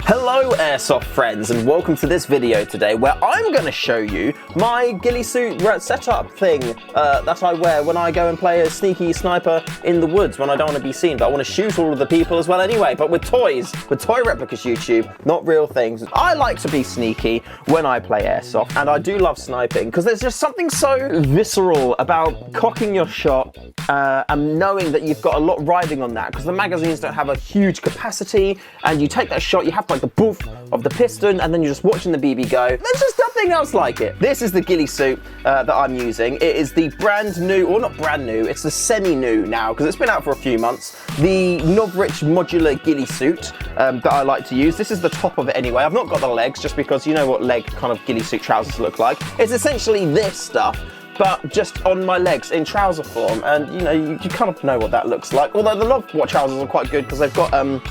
Hello Airsoft friends, and welcome to this video today where I'm going to show you my ghillie suit setup thing that I wear when I go and play a sneaky sniper in the woods when I don't want to be seen, but I want to shoot all of the people as well anyway, but with toys, with toy replicas YouTube, not real things. I like to be sneaky when I play Airsoft, and I do love sniping because there's just something so visceral about cocking your shot and knowing that you've got a lot riding on that, because the magazines don't have a huge capacity, and you take that shot, you have like the poof of the piston, and then you're just watching the BB go. There's just nothing else like it. This is the ghillie suit that I'm using. It is the brand new, or not brand new, it's the semi-new now, because it's been out for a few months. The Novrich Modular ghillie suit that I like to use. This is the top of it anyway. I've not got the legs, just because you know what leg kind of ghillie suit trousers look like. It's essentially this stuff, but just on my legs in trouser form, and you know, you kind of know what that looks like. Although the Novrich trousers are quite good because they've got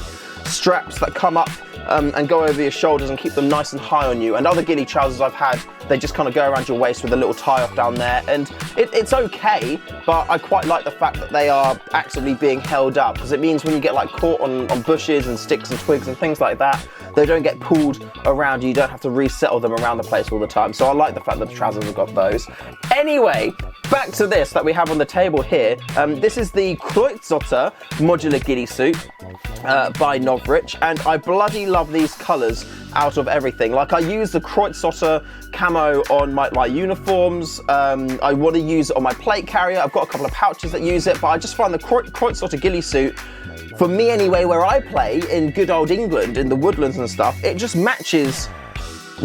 straps that come up and go over your shoulders and keep them nice and high on you. And other ghillie trousers I've had, they just kind of go around your waist with a little tie off down there, and it's okay, but I quite like the fact that they are actively being held up, because it means when you get like caught on bushes and sticks and twigs and things like that, they don't get pulled around you. You don't have to resettle them around the place all the time. So I like the fact that the trousers have got those. Anyway, back to this that we have on the table here. This is the cter Modular Ghillie Suit by Novrich, and I bloody love these colours out of everything. Like, I use the cter camo on my uniforms. I want to use it on my plate carrier. I've got a couple of pouches that use it, but I just find the cter ghillie suit, for me anyway, where I play in good old England, in the woodlands and stuff, it just matches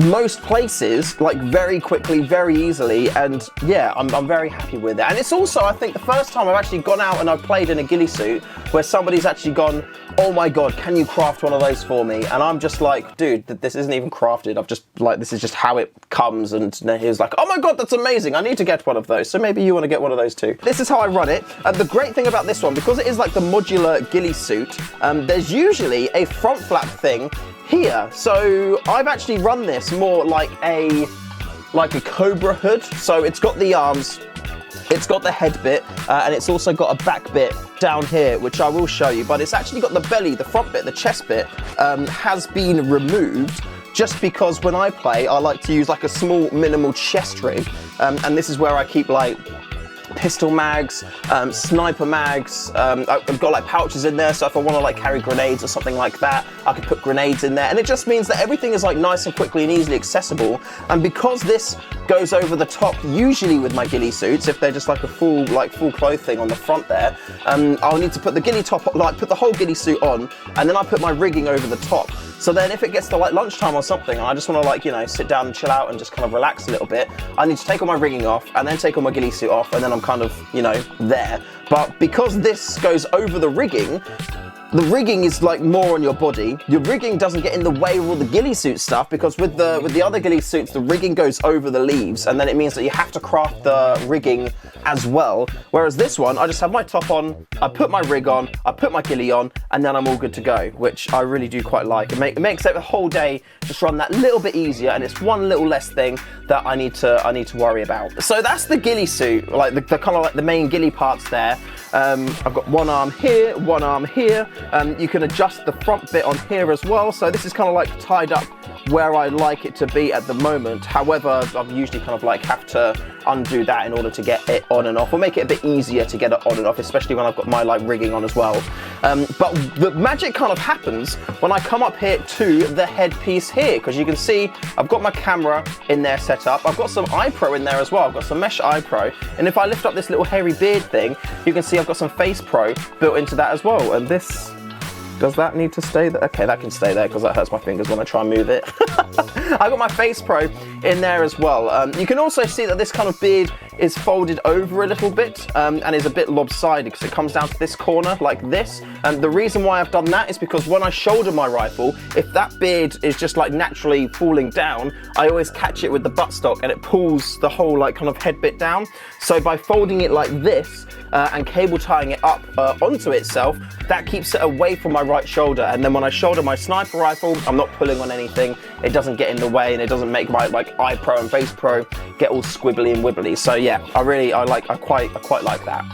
most places like very quickly, very easily, and yeah, I'm very happy with it. And it's also, I think, the first time I've actually gone out and I've played in a ghillie suit where somebody's actually gone, oh my god, can you craft one of those for me? And I'm just like, dude, this isn't even crafted. I've just like, this is just how it comes. And he was like, oh my god, that's amazing, I need to get one of those. So maybe you want to get one of those too. This is how I run it. And the great thing about this one, because it is like the modular ghillie suit, there's usually a front flap thing here. So I've actually run this more like a cobra hood. So it's got the arms, it's got the head bit, and it's also got a back bit down here, which I will show you, but it's actually got the belly, the front bit, the chest bit has been removed, just because when I play, I like to use like a small minimal chest rig, and this is where I keep like pistol mags, sniper mags. I've got like pouches in there, so if I want to like carry grenades or something like that, I could put grenades in there, and it just means that everything is like nice and quickly and easily accessible. And because this goes over the top usually with my ghillie suits, if they're just like a full clothes thing on the front there, I'll need to put the ghillie top, like put the whole ghillie suit on, and then I put my rigging over the top. So then if it gets to like lunchtime or something, and I just want to like, you know, sit down and chill out and just kind of relax a little bit, I need to take all my rigging off and then take all my ghillie suit off, and then I'm kind of, you know, there. But because this goes over the rigging is like more on your body. Your rigging doesn't get in the way of all the ghillie suit stuff, because with the other ghillie suits, the rigging goes over the leaves, and then it means that you have to craft the rigging as well. Whereas this one, I just have my top on, I put my rig on, I put my ghillie on, and then I'm all good to go, which I really do quite like. It makes it the whole day just run that little bit easier, and it's one little less thing that I need to worry about. So that's the ghillie suit, like the kind of like the main ghillie parts there. I've got one arm here, one arm here. You can adjust the front bit on here as well, so this is kind of like tied up where I like it to be at the moment. However, I've usually kind of like have to undo that in order to get it on and off, or make it a bit easier to get it on and off, especially when I've got my like rigging on as well. But the magic kind of happens when I come up here to the headpiece here, because you can see I've got my camera in there set up. I've got some iPro in there as well. I've got some mesh iPro, and if I lift up this little hairy beard thing, you can see I've got some Face Pro built into that as well. And this, does that need to stay there? Okay, that can stay there because that hurts my fingers when I try and move it. I got my Face Pro in there as well. You can also see that this kind of beard is folded over a little bit and is a bit lopsided because it comes down to this corner like this. And the reason why I've done that is because when I shoulder my rifle, if that beard is just like naturally falling down, I always catch it with the buttstock and it pulls the whole like kind of head bit down. So by folding it like this and cable tying it up onto itself, that keeps it away from my right shoulder. And then when I shoulder my sniper rifle, I'm not pulling on anything. It doesn't get in the way and it doesn't make my like iPro and Face Pro get all squibbly and wibbly. So yeah, I quite like that.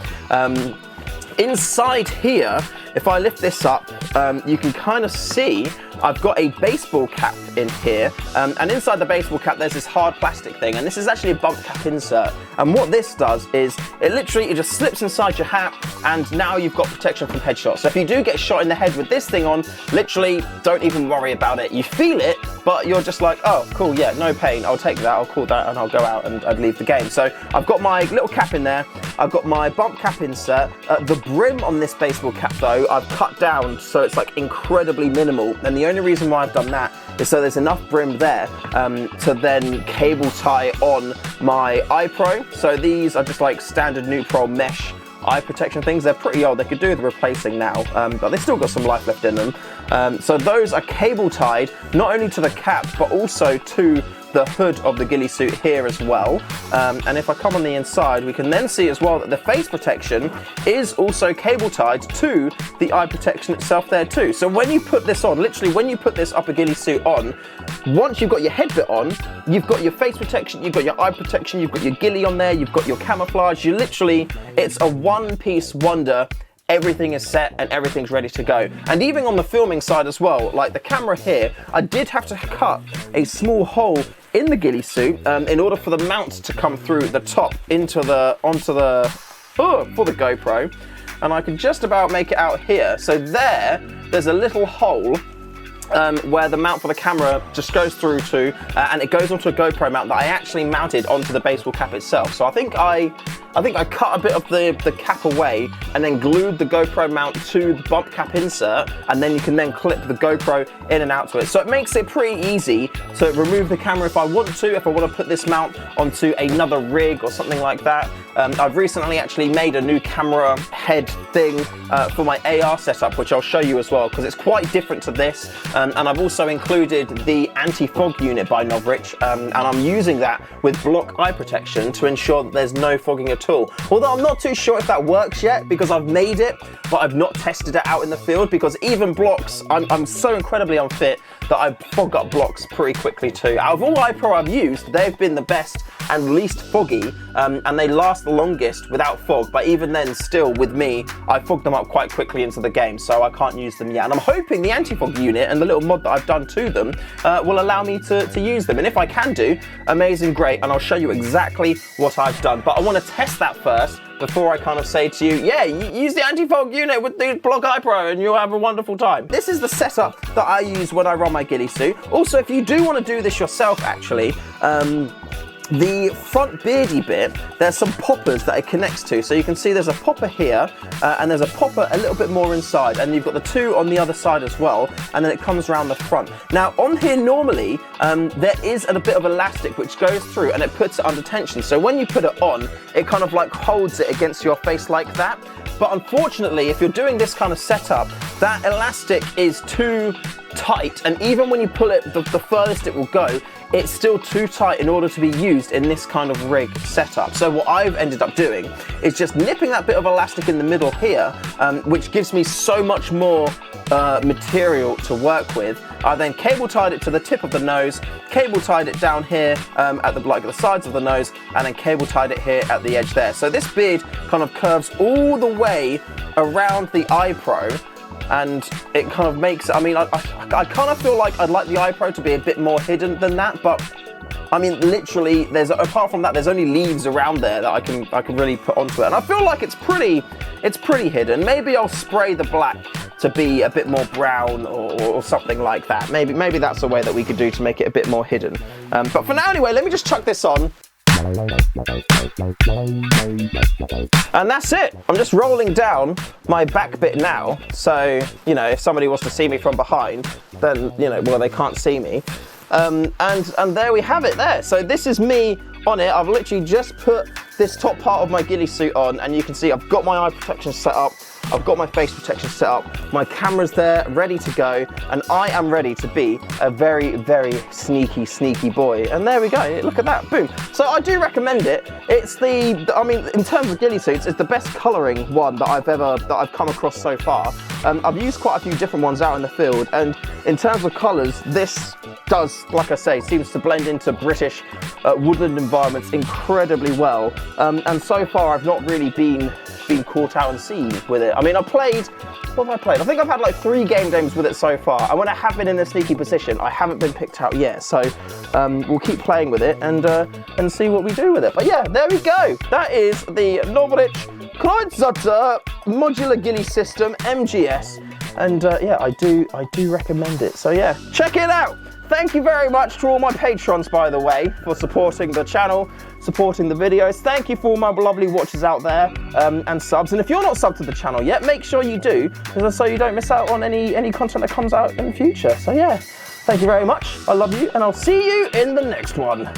inside here, if I lift this up, you can kind of see I've got a baseball cap in here, and inside the baseball cap there's this hard plastic thing, and this is actually a bump cap insert. And what this does is it just slips inside your hat, and now you've got protection from headshots. So if you do get shot in the head with this thing on, literally don't even worry about it. You feel it, but you're just like, oh cool, yeah, no pain, I'll take that, I'll call that, and I'll go out and I'd leave the game. So I've got my little cap in there, I've got my bump cap insert. The brim on this baseball cap though, I've cut down so it's like incredibly minimal, and the only reason why I've done that is so there's enough brim there to then cable tie on my eye pro. So these are just like standard neutral mesh eye protection things. They're pretty old, they could do with replacing now, but they've still got some life left in them. So those are cable tied not only to the cap but also to the hood of the ghillie suit here as well. And if I come on the inside, we can then see as well that the face protection is also cable tied to the eye protection itself there too. So when you put this on, literally when you put this upper ghillie suit on, once you've got your head bit on, you've got your face protection, you've got your eye protection, you've got your ghillie on there, you've got your camouflage. You literally, it's a one-piece wonder. Everything is set and everything's ready to go. And even on the filming side as well, like the camera here, I did have to cut a small hole in the ghillie suit in order for the mount to come through the top onto the for the GoPro, and I can just about make it out here. So there's a little hole where the mount for the camera just goes through to, and it goes onto a GoPro mount that I actually mounted onto the baseball cap itself. So I think I cut a bit of the cap away and then glued the GoPro mount to the bump cap insert, and then you can then clip the GoPro in and out to it. So it makes it pretty easy to remove the camera if I want to, if I want to put this mount onto another rig or something like that. I've recently actually made a new camera head thing for my AR setup, which I'll show you as well, because it's quite different to this. And I've also included the anti-fog unit by Novrich, and I'm using that with block eye protection to ensure that there's no fogging at all. Although I'm not too sure if that works yet, because I've made it, but I've not tested it out in the field, because even blocks, I'm so incredibly unfit that I fog up blocks pretty quickly too. Out of all eye pro I've used, they've been the best and least foggy, and they last the longest without fog, but even then still with me, I fogged them up quite quickly into the game, so I can't use them yet. And I'm hoping the anti-fog unit and the little mod that I've done to them will allow me to use them. And if I can do, amazing, great, and I'll show you exactly what I've done. But I want to test that first before I kind of say to you, yeah, use the anti-fog unit with the block eye pro and you'll have a wonderful time. This is the setup that I use when I run my ghillie suit. Also, if you do want to do this yourself, actually, the front beardy bit, there's some poppers that it connects to. So you can see there's a popper here, and there's a popper a little bit more inside, and you've got the two on the other side as well, and then it comes around the front. Now on here normally, there is a bit of elastic which goes through and it puts it under tension. So when you put it on, it kind of like holds it against your face like that. But unfortunately, if you're doing this kind of setup, that elastic is too tight, and even when you pull it the furthest it will go, it's still too tight in order to be used in this kind of rig setup. So what I've ended up doing is just nipping that bit of elastic in the middle here, which gives me so much more material to work with. I then cable tied it to the tip of the nose, cable tied it down here at the sides of the nose, and then cable tied it here at the edge there. So this beard kind of curves all the way around the eye pro, and it kind of makes, I mean, I kind of feel like I'd like the eye pro to be a bit more hidden than that, but I mean, literally, apart from that, there's only leaves around there that I can really put onto it, and I feel like it's pretty hidden. Maybe I'll spray the black to be a bit more brown or something like that. Maybe that's a way that we could do to make it a bit more hidden. But for now, anyway, let me just chuck this on. And that's it. I'm just rolling down my back bit now, so you know, if somebody was to see me from behind, then you know, well, they can't see me. And there we have it there. So this is me on it. I've literally just put this top part of my ghillie suit on, and you can see I've got my eye protection set up, I've got my face protection set up, my camera's there, ready to go, and I am ready to be a very, very sneaky boy. And there we go, look at that, boom. So I do recommend it. It's I mean, in terms of ghillie suits, it's the best colouring one that I've come across so far. I've used quite a few different ones out in the field, and in terms of colours, this does, like I say, seems to blend into British woodland environments incredibly well. And so far, I've not really been been caught out and seized with it. I mean, what have I played? I think I've had like 3 game games with it so far. And when I have been in a sneaky position, I haven't been picked out yet. So we'll keep playing with it and see what we do with it. But yeah, there we go. That is the Norwich cter Modular Ghillie System MGS. And yeah, I do recommend it. So yeah, check it out. Thank you very much to all my patrons, by the way, for supporting the channel, supporting the videos. Thank you for all my lovely watchers out there and subs. And if you're not subbed to the channel yet, make sure you do, so you don't miss out on any content that comes out in the future. So yeah, thank you very much. I love you, and I'll see you in the next one.